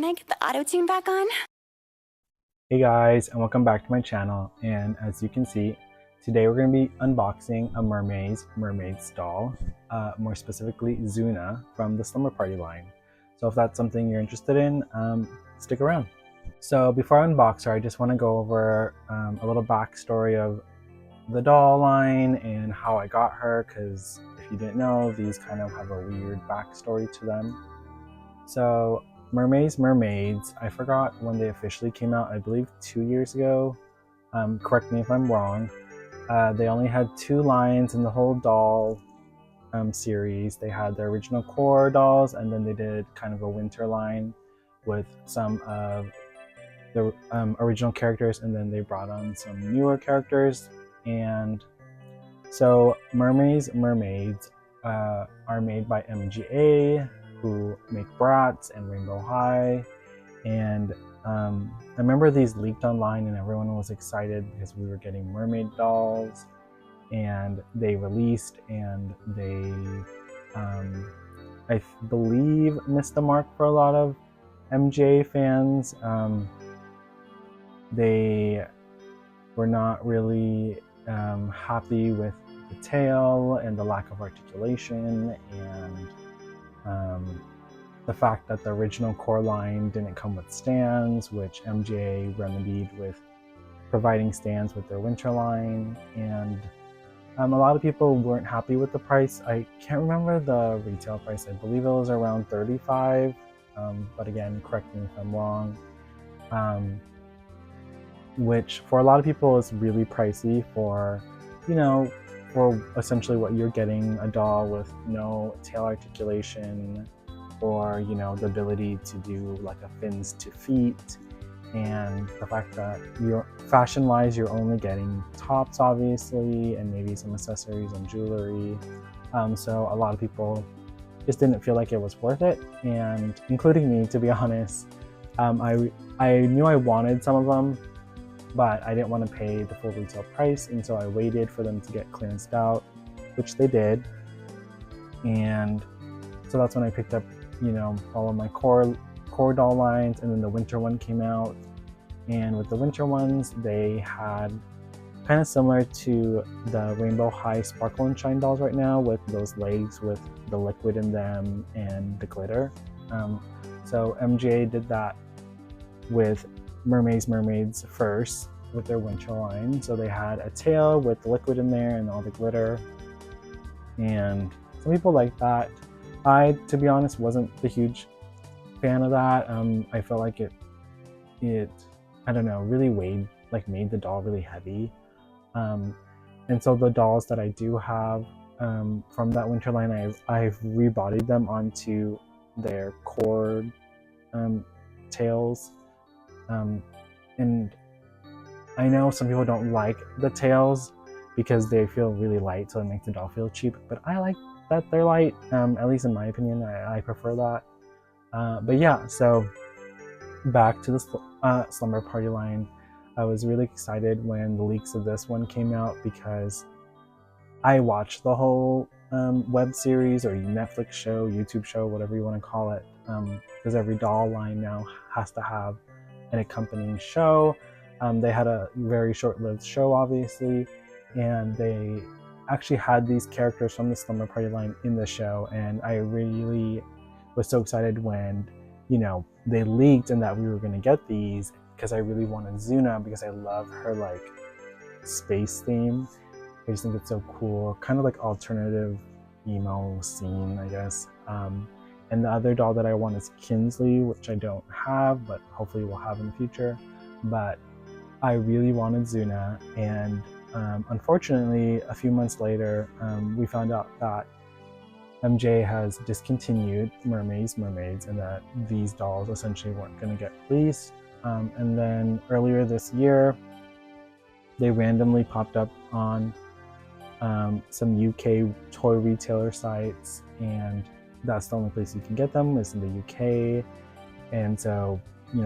Can I get the auto-tune back on? Hey guys, and welcome back to my channel. And as you can see, today we're going to be unboxing a Mermaze Mermaidz doll, more specifically Zuna from the Slumber Party line. So if that's something you're interested in, stick around. So before I unbox her, I just want to go over a little backstory of the doll line and how I got her, because if you didn't know, these kind of have a weird backstory to them. So Mermaze Mermaidz, I forgot when they officially came out, I believe 2 years ago. Correct me if I'm wrong. They only had 2 lines in the whole doll series. They had the original core dolls, and then they did kind of a winter line with some of the original characters, and then they brought on some newer characters. And so Mermaze Mermaidz are made by MGA, who make Bratz and Rainbow High. And I remember these leaked online and everyone was excited because we were getting mermaid dolls, and they released, and they I believe missed the mark for a lot of MJ fans. They were not really happy with the tail and the lack of articulation, and the fact that the original core line didn't come with stands, which MJ remedied with providing stands with their winter line. And a lot of people weren't happy with the price. I can't remember the retail price. I believe it was around $35, but again, correct me if I'm wrong. Which for a lot of people is really pricey for, for essentially what you're getting, a doll with no tail articulation, or the ability to do like a fins to feet, and the fact that you're fashion-wise you're only getting tops obviously, and maybe some accessories and jewelry. So a lot of people just didn't feel like it was worth it, and including me, to be honest. I knew I wanted some of them, but I didn't want to pay the full retail price, and so I waited for them to get clearanced out, which they did. And so that's when I picked up all of my core doll lines, and then the winter one came out. And with the winter ones, they had kind of similar to the Rainbow High Sparkle and Shine dolls right now, with those legs with the liquid in them and the glitter. So MJ did that with Mermaze Mermaidz first with their winter line. So they had a tail with the liquid in there and all the glitter, and some people like that. I, to be honest, wasn't a huge fan of that. I felt like it I don't know, really made the doll really heavy. And so the dolls that I do have from that winter line, I've rebodied them onto their core tails. And I know some people don't like the tails because they feel really light, so it makes the doll feel cheap, but I like that they're light, at least in my opinion. I prefer that. But yeah, so back to the Slumber Party line. I was really excited when the leaks of this one came out, because I watched the whole web series or Netflix show, YouTube show, whatever you want to call it, because every doll line now has to have an accompanying show. They had a very short-lived show, obviously, and they actually had these characters from the Slumber Party line in the show, and I really was so excited when they leaked and that we were going to get these, because I really wanted Zuna, because I love her like space theme. I just think it's so cool, kind of like alternative emo scene, I guess. And the other doll that I want is Kinsley, which I don't have, but hopefully we'll have in the future. But I really wanted Zuna, and unfortunately, a few months later, we found out that MJ has discontinued Mermaze Mermaidz, and that these dolls essentially weren't going to get released. And then earlier this year, they randomly popped up on some UK toy retailer sites, and that's the only place you can get them, is in the UK. And so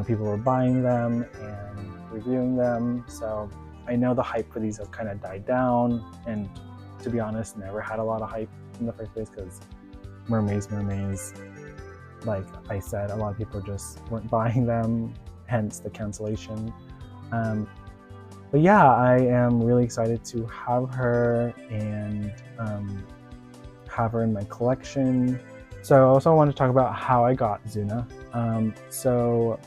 people were buying them and reviewing them. So I know the hype for these have kind of died down, and to be honest, never had a lot of hype in the first place, because Mermaze Mermaidz like I said, a lot of people just weren't buying them, hence the cancellation. But yeah, I am really excited to have her and have her in my collection. So I also want to talk about how I got Zuna. So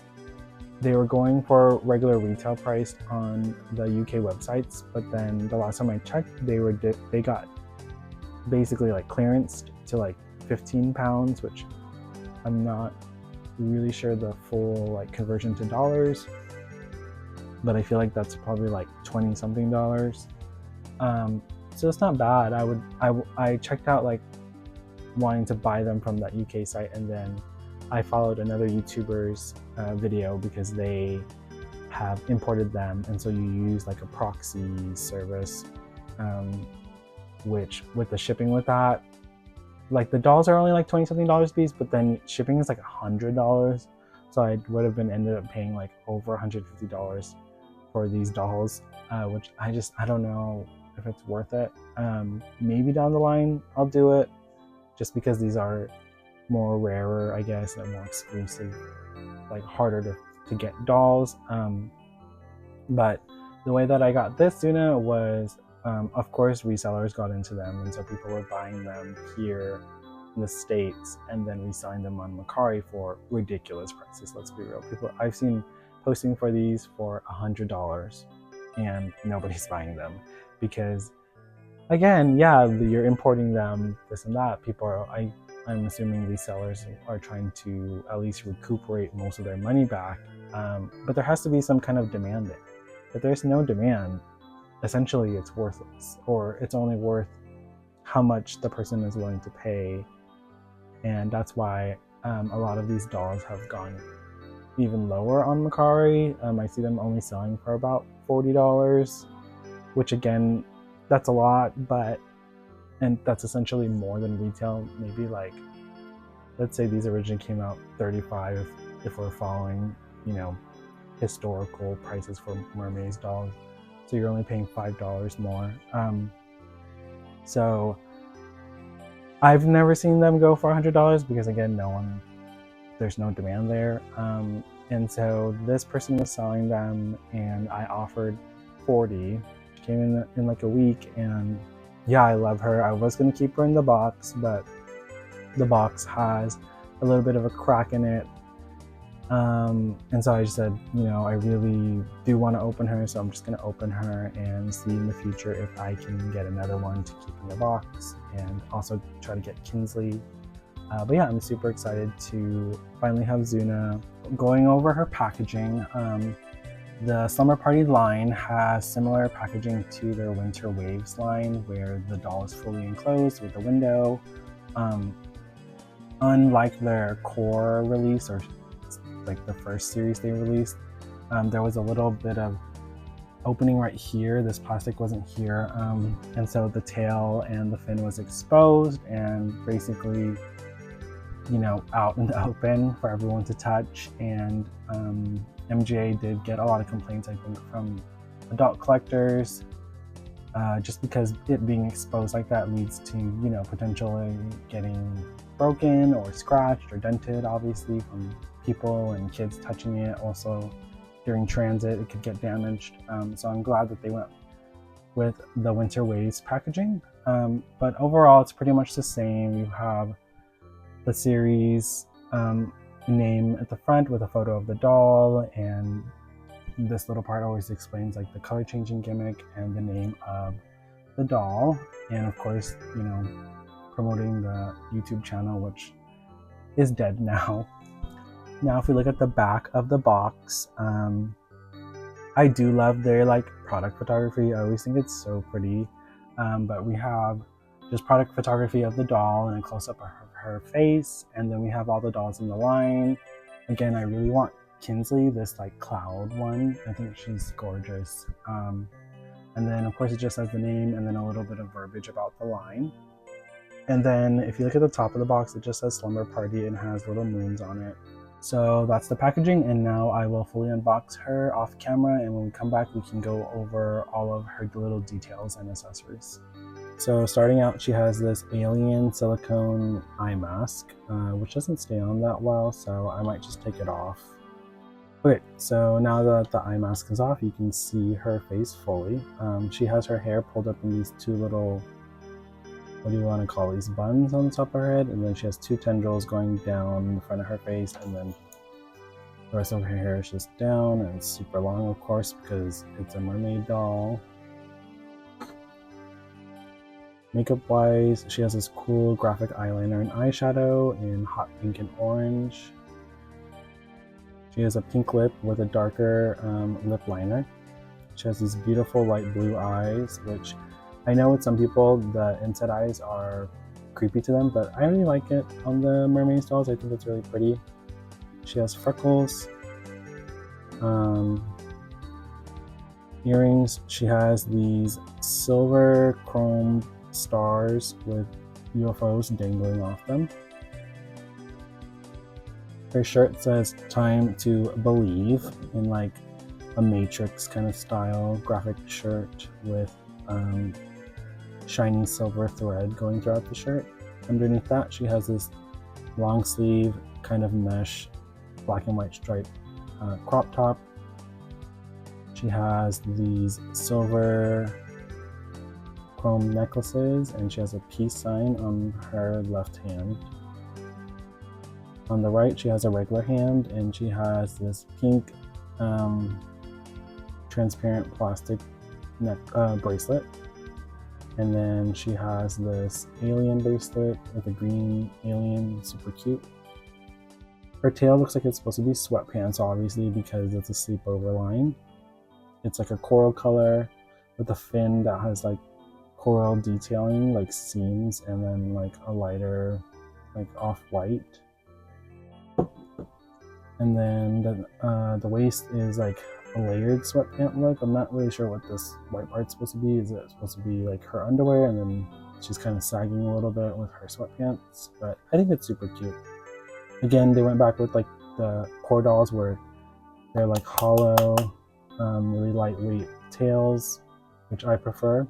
they were going for regular retail price on the UK websites, but then the last time I checked, they got basically like clearanced to like £15, which I'm not really sure the full like conversion to dollars, but I feel like that's probably like 20 something dollars. So it's not bad. I checked out like wanting to buy them from that UK site, and then I followed another YouTuber's video because they have imported them, and so you use like a proxy service, which with the shipping with that, like the dolls are only like 20 something dollars a piece, but then shipping is like $100. So I would have ended up paying like over $150 for these dolls, which I don't know if it's worth it. Maybe down the line I'll do it, just because these are more rarer, I guess, and more exclusive, like harder to get dolls. But the way that I got this Zuna was, of course, resellers got into them, and so people were buying them here in the States and then reselling them on Mercari for ridiculous prices. Let's be real. I've seen posting for these for $100 and nobody's buying them because, again, yeah, you're importing them, this and that. I'm assuming these sellers are trying to at least recuperate most of their money back, but there has to be some kind of demand there. If there's no demand, essentially it's worthless, or it's only worth how much the person is willing to pay. And that's why a lot of these dolls have gone even lower on Mercari. I see them only selling for about $40, which again, that's a lot, and that's essentially more than retail. Maybe like, let's say these originally came out $35 if we're following, historical prices for Mermaze dolls. So you're only paying $5 more. So I've never seen them go for $100 because, again, there's no demand there. And so this person was selling them, and I offered $40. She came in like a week, and yeah, I love her. I was gonna keep her in the box, but the box has a little bit of a crack in it. And so I just said, I really do want to open her, so I'm just gonna open her and see in the future if I can get another one to keep in the box, and also try to get Kinsley. But yeah, I'm super excited to finally have Zuna. Going over her packaging, the Slumber Party line has similar packaging to their Winter Waves line, where the doll is fully enclosed with a window. Unlike their core release, or like the first series they released, there was a little bit of opening right here. This plastic wasn't here, and so the tail and the fin was exposed and basically out in the open for everyone to touch. And MGA did get a lot of complaints, I think, from adult collectors, just because it being exposed like that leads to potentially getting broken or scratched or dented, obviously, from people and kids touching it. Also during transit it could get damaged, so I'm glad that they went with the Winter Waves packaging. But overall it's pretty much the same. You have the series name at the front with a photo of the doll, and this little part always explains like the color changing gimmick and the name of the doll, and of course promoting the YouTube channel, which is dead now. Now if we look at the back of the box, I do love their product photography. I always think it's so pretty, but we have just product photography of the doll and a close-up of her face, and then we have all the dolls in the line. Again, I really want Kinsley, this cloud one. I think she's gorgeous. And then of course it just has the name and then a little bit of verbiage about the line. And then if you look at the top of the box, it just says Slumber Party and has little moons on it. So that's the packaging, and now I will fully unbox her off camera, and when we come back we can go over all of her little details and accessories. So starting out, she has this alien silicone eye mask, which doesn't stay on that well, so I might just take it off. Okay, so now that the eye mask is off, you can see her face fully. She has her hair pulled up in these two little, what do you want to call these, buns on the top of her head, and then she has two tendrils going down the front of her face, and then the rest of her hair is just down, and it's super long, of course, because it's a mermaid doll. Makeup wise, she has this cool graphic eyeliner and eyeshadow in hot pink and orange. She has a pink lip with a darker lip liner. She has these beautiful light blue eyes, which I know with some people the inset eyes are creepy to them, but I really like it on the mermaid dolls. I think it's really pretty. She has freckles. Earrings. She has these silver chrome stars with UFOs dangling off them. Her shirt says "Time to Believe" in like a Matrix kind of style graphic shirt with shiny silver thread going throughout the shirt. Underneath that, she has this long sleeve kind of mesh black and white striped crop top. She has these silver chrome necklaces, and she has a peace sign on her left hand. On the right, she has a regular hand, and she has this pink transparent plastic neck bracelet. And then she has this alien bracelet with a green alien, super cute. Her tail looks like it's supposed to be sweatpants, obviously, because it's a sleepover line. It's like a coral color with a fin that has like coral detailing, like seams, and then like a lighter, like off-white. And then the waist is like a layered sweatpant look. I'm not really sure what this white part's supposed to be. Is it supposed to be like her underwear, and then she's kind of sagging a little bit with her sweatpants? But I think it's super cute. Again, they went back with like the core dolls where they're like hollow, really lightweight tails, which I prefer.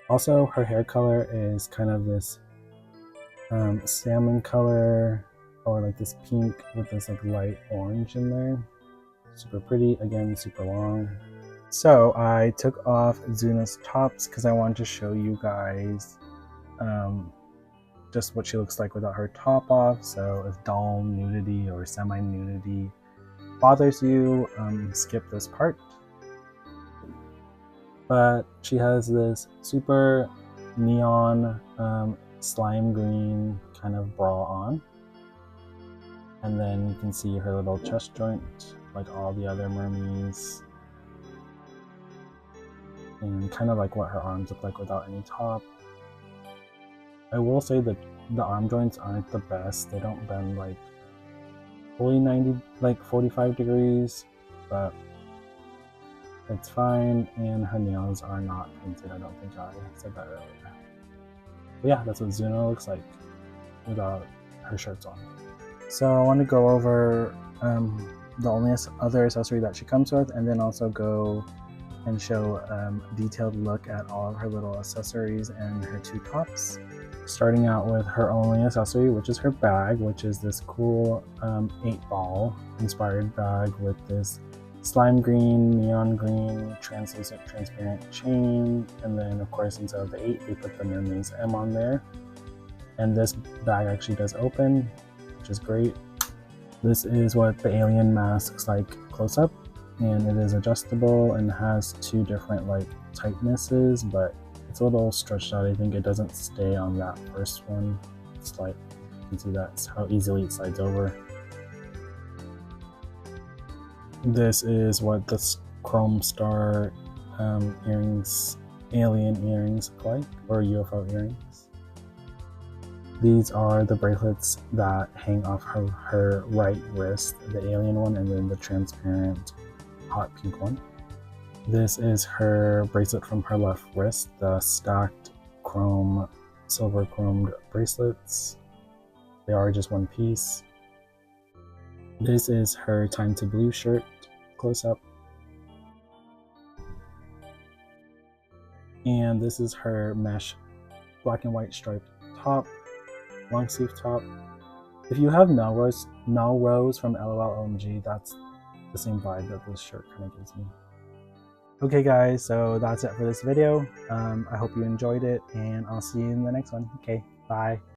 Also, her hair color is kind of this salmon color, or like this pink with this like light orange in there. Super pretty, again, super long. So I took off Zuna's tops because I wanted to show you guys just what she looks like without her top off. So if doll nudity or semi-nudity bothers you, skip this part. But she has this super neon slime green kind of bra on. And then you can see her little chest joint, like all the other mermaids. And kind of like what her arms look like without any top. I will say that the arm joints aren't the best. They don't bend like fully 90, like 45 degrees, but it's fine. And her nails are not painted. I don't think I said that earlier. But yeah, that's what Zuna looks like without her shirts on. So I want to go over the only other accessory that she comes with, and then also go and show a detailed look at all of her little accessories and her two tops. Starting out with her only accessory, which is her bag, which is this cool 8-ball inspired bag with this slime green, neon green, translucent, transparent chain. And then of course instead of the 8, they put the Mermaze M on there. And this bag actually does open, which is great. This is what the alien mask looks like close up, and it is adjustable and has two different like tightnesses, but it's a little stretched out. I think it doesn't stay on that first one. It's like, you can see that's how easily it slides over. This is what the chrome star earrings, alien earrings look like, or UFO earrings. These are the bracelets that hang off her right wrist, the alien one, and then the transparent hot pink one. This is her bracelet from her left wrist, the stacked chrome, silver chromed bracelets. They are just one piece. This is her Time to Blue shirt, close up. And this is her mesh black and white striped top, long sleeve top. If you have Melrose from LOL OMG, that's the same vibe that this shirt kind of gives me. Okay guys, so that's it for this video. I hope you enjoyed it, and I'll see you in the next one. Okay, bye.